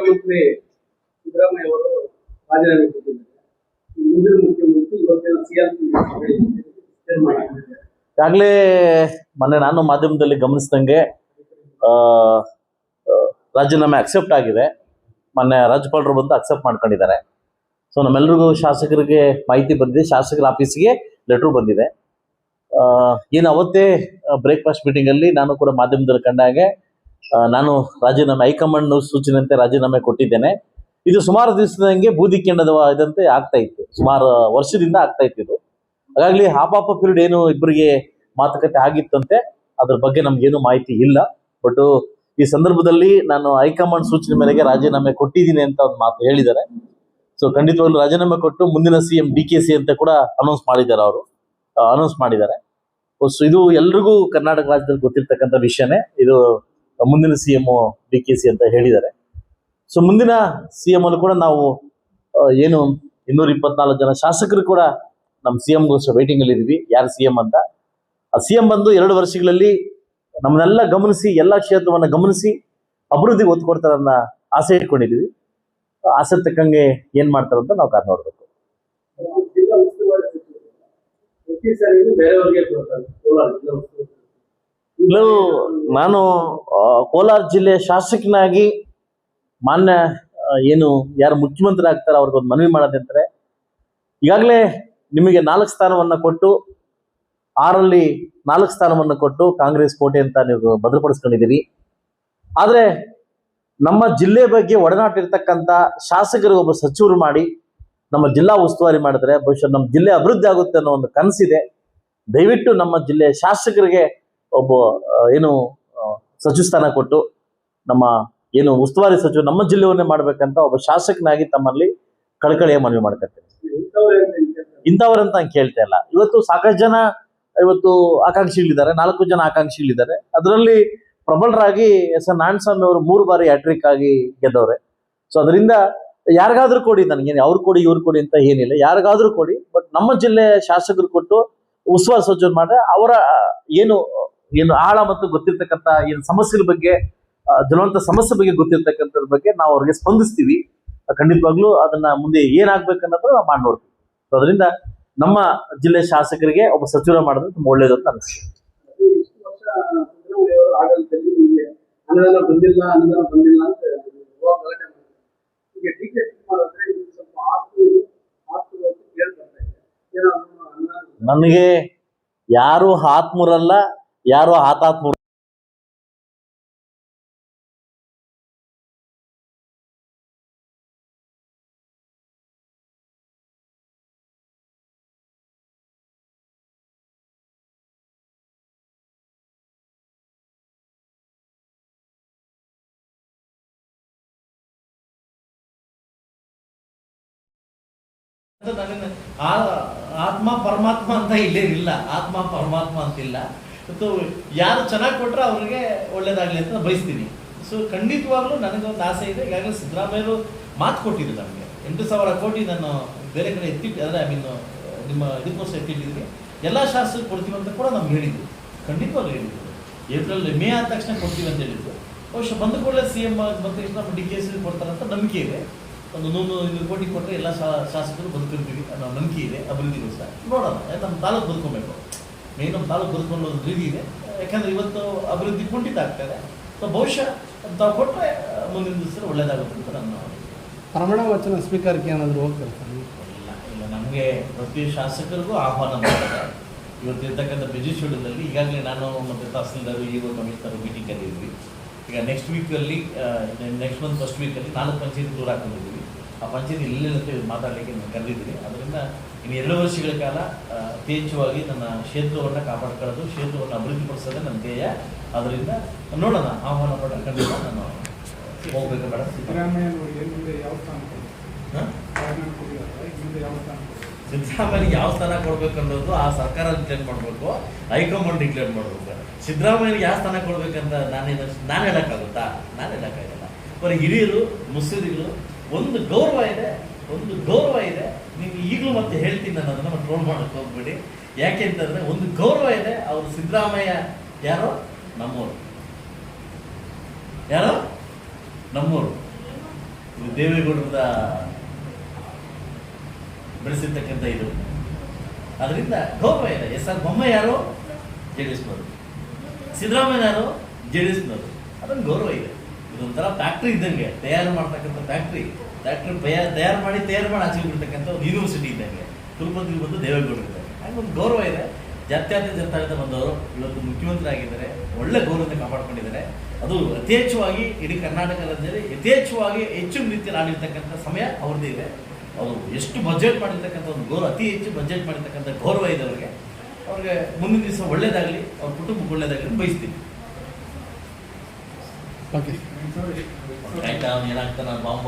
ಮುಖ್ಯಮಂತ್ರಿ ಸಿದ್ದರಾಮಯ್ಯ ಅವರು ರಾಜೀನಾಮೆ ಕೊಟ್ಟಿದ್ದಾರೆ. ಮುಂದಿನ ಮುಖ್ಯಮಂತ್ರಿ ಇವತ್ತಿನ ಸಿಎಂ ಈಗಾಗಲೇ ಮೊನ್ನೆ ನಾನು ಮಾಧ್ಯಮದಲ್ಲಿ ಗಮನಿಸಿದಂಗೆ ರಾಜೀನಾಮೆ ಅಕ್ಸೆಪ್ಟ್ ಆಗಿದೆ. ಮೊನ್ನೆ ರಾಜ್ಯಪಾಲರು ಬಂದು ಅಕ್ಸೆಪ್ಟ್ ಮಾಡ್ಕೊಂಡಿದ್ದಾರೆ. ಸೊ ನಮ್ಮೆಲ್ಲರಿಗೂ ಶಾಸಕರಿಗೆ ಮಾಹಿತಿ ಬಂದಿದೆ, ಶಾಸಕರ ಆಫೀಸ್ಗೆ ಲೆಟ್ರು ಬಂದಿದೆ. ಏನು ಅವತ್ತೇ ಬ್ರೇಕ್ಫಾಸ್ಟ್ ಮೀಟಿಂಗಲ್ಲಿ ನಾನು ಕೂಡ ಮಾಧ್ಯಮದಲ್ಲಿ ಕಂಡ ಹಾಗೆ ನಾನು ರಾಜೀನಾಮೆ ಹೈಕಮಾಂಡ್ ಸೂಚನೆಯಂತೆ ರಾಜೀನಾಮೆ ಕೊಟ್ಟಿದ್ದೇನೆ. ಇದು ಸುಮಾರು ದಿವಸದಂಗೆ ಬೂದಿ ಕೆಂಡದ ಇದಂತೆ ಆಗ್ತಾ ಇತ್ತು, ಸುಮಾರು ವರ್ಷದಿಂದ ಆಗ್ತಾ ಇತ್ತು ಇದು. ಹಾಗಾಗಿ ಹಾಪಾಪ ಪೀರಿಯಡ್ ಏನು ಇಬ್ಬರಿಗೆ ಮಾತುಕತೆ ಆಗಿತ್ತಂತೆ, ಅದ್ರ ಬಗ್ಗೆ ನಮ್ಗೇನು ಮಾಹಿತಿ ಇಲ್ಲ. ಬಟ್ ಈ ಸಂದರ್ಭದಲ್ಲಿ ನಾನು ಹೈಕಮಾಂಡ್ ಸೂಚನೆ ಮೇರೆಗೆ ರಾಜೀನಾಮೆ ಕೊಟ್ಟಿದ್ದೀನಿ ಅಂತ ಒಂದು ಮಾತು ಹೇಳಿದ್ದಾರೆ. ಸೊ ಖಂಡಿತವಾಗ್ಲೂ ರಾಜೀನಾಮೆ ಕೊಟ್ಟು ಮುಂದಿನ ಸಿಎಂ DKC ಅಂತ ಕೂಡ ಅನೌನ್ಸ್ ಮಾಡಿದ್ದಾರೆ. ಸೊ ಇದು ಎಲ್ರಿಗೂ ಕರ್ನಾಟಕ ರಾಜ್ಯದಲ್ಲಿ ಗೊತ್ತಿರ್ತಕ್ಕಂಥ ವಿಷಯನೇ. ಇದು ಮುಂದಿನ ಸಿಎಂ DKC ಅಂತ ಹೇಳಿದ್ದಾರೆ. ಸೊ ಮುಂದಿನ ಸಿಎಂ ಅನ್ನು ಕೂಡ ನಾವು ಏನು 224 ಜನ ಶಾಸಕರು ಕೂಡ ನಮ್ಮ ಸಿಎಂಗೋಸ್ಕರ ವೇಟಿಂಗ್ ಅಲ್ಲಿ ಇದೀವಿ. ಯಾರು ಸಿಎಂ ಅಂತ, ಆ ಸಿಎಂ ಬಂದು 2 ವರ್ಷಗಳಲ್ಲಿ ನಮ್ಮನ್ನೆಲ್ಲ ಗಮನಿಸಿ, ಎಲ್ಲ ಕ್ಷೇತ್ರವನ್ನ ಗಮನಿಸಿ ಅಭಿವೃದ್ಧಿಗೆ ಒತ್ತು ಕೊಡ್ತಾರೆ ಅನ್ನೋ ಆಸೆ ಇಟ್ಕೊಂಡಿದೀವಿ. ಆಸೆ ತಕ್ಕಂಗೆ ಏನ್ ಮಾಡ್ತಾರೆ ಅಂತ ನಾವು ಕಾದು ನೋಡ್ಬೇಕು. ನಾನು ಕೋಲಾರ ಜಿಲ್ಲೆಯ ಶಾಸಕನಾಗಿ ಮಾನ್ಯ ಏನು ಯಾರು ಮುಖ್ಯಮಂತ್ರಿ ಆಗ್ತಾರೆ ಅವ್ರಿಗೊಂದು ಮನವಿ ಮಾಡೋದಂತಾರೆ, ಈಗಾಗಲೇ ನಿಮಗೆ 4 ಸ್ಥಾನವನ್ನ ಕೊಟ್ಟು 6ರಲ್ಲಿ 4 ಸ್ಥಾನವನ್ನು ಕೊಟ್ಟು ಕಾಂಗ್ರೆಸ್ ಕೋಟೆ ಅಂತ ನೀವು ಭದ್ರಪಡಿಸ್ಕೊಂಡಿದ್ದೀರಿ. ಆದ್ರೆ ನಮ್ಮ ಜಿಲ್ಲೆ ಬಗ್ಗೆ ಒಡನಾಟ ಇರ್ತಕ್ಕಂಥ ಶಾಸಕರಿಗೆ ಒಬ್ಬ ಸಚಿವರು ಮಾಡಿ ನಮ್ಮ ಜಿಲ್ಲಾ ಉಸ್ತುವಾರಿ ಮಾಡಿದ್ರೆ ಬಹುಶಃ ನಮ್ಮ ಜಿಲ್ಲೆ ಅಭಿವೃದ್ಧಿ ಆಗುತ್ತೆ ಅನ್ನೋ ಒಂದು ಕನಸಿದೆ. ದಯವಿಟ್ಟು ನಮ್ಮ ಜಿಲ್ಲೆಯ ಶಾಸಕರಿಗೆ ಒಬ್ಬ ಏನು ಸಚಿವ ಸ್ಥಾನ ಕೊಟ್ಟು ನಮ್ಮ ಏನು ಉಸ್ತುವಾರಿ ಸಚಿವರು ನಮ್ಮ ಜಿಲ್ಲೆಯನ್ನೇ ಮಾಡ್ಬೇಕಂತ ಒಬ್ಬ ಶಾಸಕನಾಗಿ ತಮ್ಮಲ್ಲಿ ಕಳಕಳಿಯ ಮನವಿ ಮಾಡ್ಕೊಳ್ತೇನೆ. ಇಂಥವ್ರಂತ ಕೇಳ್ತಾ ಇಲ್ಲ. ಇವತ್ತು ಸಾಕಷ್ಟು ಜನ ಆಕಾಂಕ್ಷಿಗಳಿದ್ದಾರೆ, 4 ಜನ ಆಕಾಂಕ್ಷಿಗಳಿದ್ದಾರೆ. ಅದರಲ್ಲಿ ಪ್ರಬಲರಾಗಿ S.N. ನಾರಾಯಣಸ್ವಾಮಿ ಅವರು 3 ಬಾರಿ ಹ್ಯಾಟ್ರಿಕ್ ಆಗಿ ಗೆದ್ದವ್ರೆ. ಸೊ ಅದರಿಂದ ಯಾರಿಗಾದ್ರೂ ಕೊಡಿ, ನನಗೇನು ಅವ್ರು ಕೊಡಿ ಇವ್ರು ಕೊಡಿ ಅಂತ ಏನಿಲ್ಲ, ಯಾರಿಗಾದ್ರೂ ಕೊಡಿ. ಬಟ್ ನಮ್ಮ ಜಿಲ್ಲೆ ಶಾಸಕರು ಕೊಟ್ಟು ಉಸ್ತುವಾರಿ ಸಚಿವರು ಮಾಡ್ರೆ ಅವರ ಏನು ಆಳ ಮತ್ತು ಗೊತ್ತಿರ್ತಕ್ಕಂಥ ಏನು ಸಮಸ್ಯೆಗಳ ಬಗ್ಗೆ, ಜನವಂತ ಸಮಸ್ಯೆ ಬಗ್ಗೆ ಗೊತ್ತಿರ್ತಕ್ಕಂಥದ್ರ ಬಗ್ಗೆ ನಾವು ಅವ್ರಿಗೆ ಸ್ಪಂದಿಸ್ತೀವಿ. ಖಂಡಿತವಾಗ್ಲೂ ಅದನ್ನ ಮುಂದೆ ಏನಾಗ್ಬೇಕನ್ನೋದು ನಾವು ಮಾಡಿ ನೋಡ್ತೀವಿ. ಸೊ ಅದರಿಂದ ನಮ್ಮ ಜಿಲ್ಲೆ ಶಾಸಕರಿಗೆ ಒಬ್ಬ ಸಚಿವ ಮಾಡಿದ್ರೆ ತುಂಬ ಒಳ್ಳೇದು ಅಂತ ಅನಿಸ್ತೀವಿ. ನನಗೆ ಯಾರು ಆತ್ಮರಲ್ಲ, ಯಾರು ಆತಾತ್ಮರು. ಆತ್ಮ ಪರಮಾತ್ಮ ಅಂತ ಇಲ್ಲೇ ಇಲ್ಲ, ಆತ್ಮ ಪರಮಾತ್ಮ ಅಂತಿಲ್ಲ. ಮತ್ತು ಯಾರು ಚೆನ್ನಾಗಿ ಕೊಟ್ರೆ ಅವ್ರಿಗೆ ಒಳ್ಳೇದಾಗ್ಲಿ ಅಂತ ಬಯಸ್ತೀನಿ. ಸೊ ಖಂಡಿತವಾಗ್ಲೂ ನನಗೊಂದು ಆಸೆ ಇದೆ. ಈಗಾಗಲೇ ಸಿದ್ದರಾಮಯ್ಯರು ಮಾತು ಕೊಟ್ಟಿದ್ರು ನಮಗೆ 8,000 ಕೋಟಿ ನಾನು ಬೇರೆ ಕಡೆ ಅಂದರೆ ನಿಮ್ಮ ಇದಕ್ಕೋಸ್ಕರ ಎತ್ತಿಟ್ಟಿದ್ರಿ, ಎಲ್ಲ ಶಾಸಕರು ಕೊಡ್ತೀವಿ ಅಂತ ಕೂಡ ನಮ್ಗೆ ಹೇಳಿದ್ರು. ಖಂಡಿತವಾಗ್ಲೂ ಹೇಳಿದ್ರು. ಮೇ ಆದ ತಕ್ಷಣ ಕೊಡ್ತೀವಿ ಅಂತ ಹೇಳಿದ್ರು. ಬಹುಶಃ ಬಂದ ಕೂಡಲೇ ಸಿಎಂ ಬಂದ ತಕ್ಷಣ DKC ಕೊಡ್ತಾರಂತ ನಂಬಿಕೆ ಇದೆ. ಒಂದು 100 ಕೋಟಿ ಕೊಟ್ಟರೆ ಎಲ್ಲ ಶಾಸಕರು ಬದುಕಿರ್ತೀವಿ ಅನ್ನೋ ನಂಬಿಕೆ ಇದೆ. ಅಭಿವೃದ್ಧಿಗೋಸ್ಕರ ನೋಡೋಣ. ನಮ್ಮ ತಾಲೂಕು ಬದುಕೊಬೇಕು, ಮೇನ್ ನಮ್ಮ ತಾಲೂಕು ಬದುಕೊಂಡು ಒಂದು ರೀತಿ ಇದೆ. ಯಾಕಂದ್ರೆ ಇವತ್ತು ಅಭಿವೃದ್ಧಿ ಕುಂಠಿತ ಆಗ್ತದೆ. ಸೊ ಬಹುಶಃ ತಾವು ಕೊಟ್ಟರೆ ಮುಂದಿನ ದಿವಸ ಒಳ್ಳೇದಾಗುತ್ತೆ ಅಂತ ನನ್ನ ಪ್ರಮಾಣ ವಚನ ಸ್ವೀಕಾರಕ್ಕೆ ಏನಾದರೂ ಹೋಗ್ತಾರೆ? ಇಲ್ಲ, ನಮಗೆ ಪ್ರತಿ ಶಾಸಕರಿಗೂ ಆಹ್ವಾನ ಮಾಡ್ತಾರೆ. ಇವತ್ತಿರ್ತಕ್ಕಂಥ ಬಿಜಿ ಶೆಡ್ಯೂಲಲ್ಲಿ ಈಗಾಗಲೇ ನಾನು ಮತ್ತು ತಹಸೀಲ್ದಾರ್ EO ಕಮಿಷನರ್ ಮೀಟಿಂಗ್ ಕರೆದಿದ್ವಿ. ಈಗ ನೆಕ್ಸ್ಟ್ ಮಂತ್ ಫಸ್ಟ್ ವೀಕಲ್ಲಿ 4 ಪಂಚಾಯತ್ ದೂರ ಹಾಕೊಂಡಿದ್ದೀವಿ. ಆ ಪಂಚಾಯತ್ ಇಲ್ಲೆಲ್ಲಂತೆ ಮಾತಾಡಲಿಕ್ಕೆ ನಾನು ಕರೆದಿದ್ದೀನಿ. ಅದರಿಂದ ಇನ್ನು 2 ವರ್ಷಗಳ ಕಾಲ ಯಥೇಚ್ಛವಾಗಿ ನನ್ನ ಕ್ಷೇತ್ರವನ್ನು ಕಾಪಾಡ್ಕೊಳ್ಳೋದು, ಕ್ಷೇತ್ರವನ್ನು ಅಭಿವೃದ್ಧಿಪಡಿಸೋದೇ ನನ್ನ ಧ್ಯೇಯ. ಅದರಿಂದ ನೋಡೋಣ, ಆಹ್ವಾನ ಪಟ್ಟ ಖಂಡಿತ ನಾನು ಹೋಗ್ಬೇಕು. ಬೇಡ ಸಿದ್ದರಾಮಯ್ಯಗೆ ಯಾವ ಸ್ಥಾನ ಕೊಡ್ಬೇಕು ಅನ್ನೋದು ಆ ಸರ್ಕಾರ ಡಿಕ್ಲೇರ್ ಮಾಡಬೇಕು, ಹೈಕಮಾಂಡ್ ಡಿಕ್ಲೇರ್ ಮಾಡಬೇಕು. ಸಿದ್ದರಾಮಯ್ಯಗೆ ಯಾವ ಸ್ಥಾನ ಕೊಡ್ಬೇಕಂತ ನಾನು ಹೇಳಕ್ಕಾಗುತ್ತಾ? ನಾನು ಹೇಳಕ್ಕಾಗಲ್ಲ. ಬರೀ ಹಿರಿಯರು ಮುಸ್ಲಿಗಳು ಒಂದು ಗೌರವ ಇದೆ. ನೀವು ಈಗಲೂ ಮತ್ತೆ ಹೇಳ್ತೀನಿ, ನಾನು ಅದನ್ನು ಟ್ರೋಲ್ ಮಾಡಕ್ಕೆ ಹೋಗ್ಬೇಡಿ. ಯಾಕೆ ಅಂತಂದ್ರೆ ಒಂದು ಗೌರವ ಇದೆ. ಅವರು ಸಿದ್ದರಾಮಯ್ಯ ಯಾರೋ ನಮ್ಮವರು ಇದು ದೇವೇಗೌಡರದ ಬೆಳೆಸಿರ್ತಕ್ಕಂಥ ಇದು. ಅದರಿಂದ ಗೌರವ ಇದೆ. ಎಸ್ ಆರ್ ಬೊಮ್ಮಾಯಿಯವರು JDSನವರು, ಸಿದ್ದರಾಮಯ್ಯನವರು JDSನವರು, ಅದೊಂದು ಗೌರವ ಇದೆ. ಇದೊಂಥರ ಫ್ಯಾಕ್ಟ್ರಿ ಇದ್ದಂಗೆ, ತಯಾರು ಮಾಡ್ತಕ್ಕಂಥ ಫ್ಯಾಕ್ಟ್ರಿ ತಯಾರು ಮಾಡಿ ಆಚೆ ಬಿಡ್ತಕ್ಕಂಥ ಒಂದು ಯೂನಿವರ್ಸಿಟಿ ಇದ್ದಂಗೆ. ಕುಲಪತಿ ಬಂದು ದೇವೇಗೌಡರು ಇದ್ದಾರೆ. ಹಾಗೆ ಒಂದು ಗೌರವ ಇದೆ. ಜಾತ್ಯತೀತ ಜನತಾದಳ ಬಂದವರು ಇವತ್ತು ಮುಖ್ಯಮಂತ್ರಿ ಆಗಿದ್ದಾರೆ, ಒಳ್ಳೆ ಗೌರವದಿಂದ ಕಾಪಾಡ್ಕೊಂಡಿದ್ದಾರೆ. ಅದು ಅತಿ ಹೆಚ್ಚುವಾಗಿ ಇಡೀ ಕರ್ನಾಟಕ ರಾಜ್ಯದಲ್ಲಿ ಹೆಚ್ಚು ರೀತಿಯಲ್ಲಿ ಆಡಿರ್ತಕ್ಕಂಥ ಸಮಯ ಅವ್ರದ್ದೇ ಇದೆ. ಅವರು ಎಷ್ಟು ಬಜೆಟ್ ಮಾಡಿರ್ತಕ್ಕಂಥ ಒಂದು ಗೌರವ, ಅತಿ ಹೆಚ್ಚು ಬಜೆಟ್ ಮಾಡಿರ್ತಕ್ಕಂಥ ಗೌರವ ಇದೆ ಅವ್ರಿಗೆ ಮುಂದಿನ ದಿವಸ ಒಳ್ಳೇದಾಗಲಿ, ಅವ್ರ ಕುಟುಂಬಕ್ಕೆ ಒಳ್ಳೇದಾಗಲಿ ಬಯಸ್ತೀವಿ. Okay ಏನಾಗ್ತಾನೆ bomb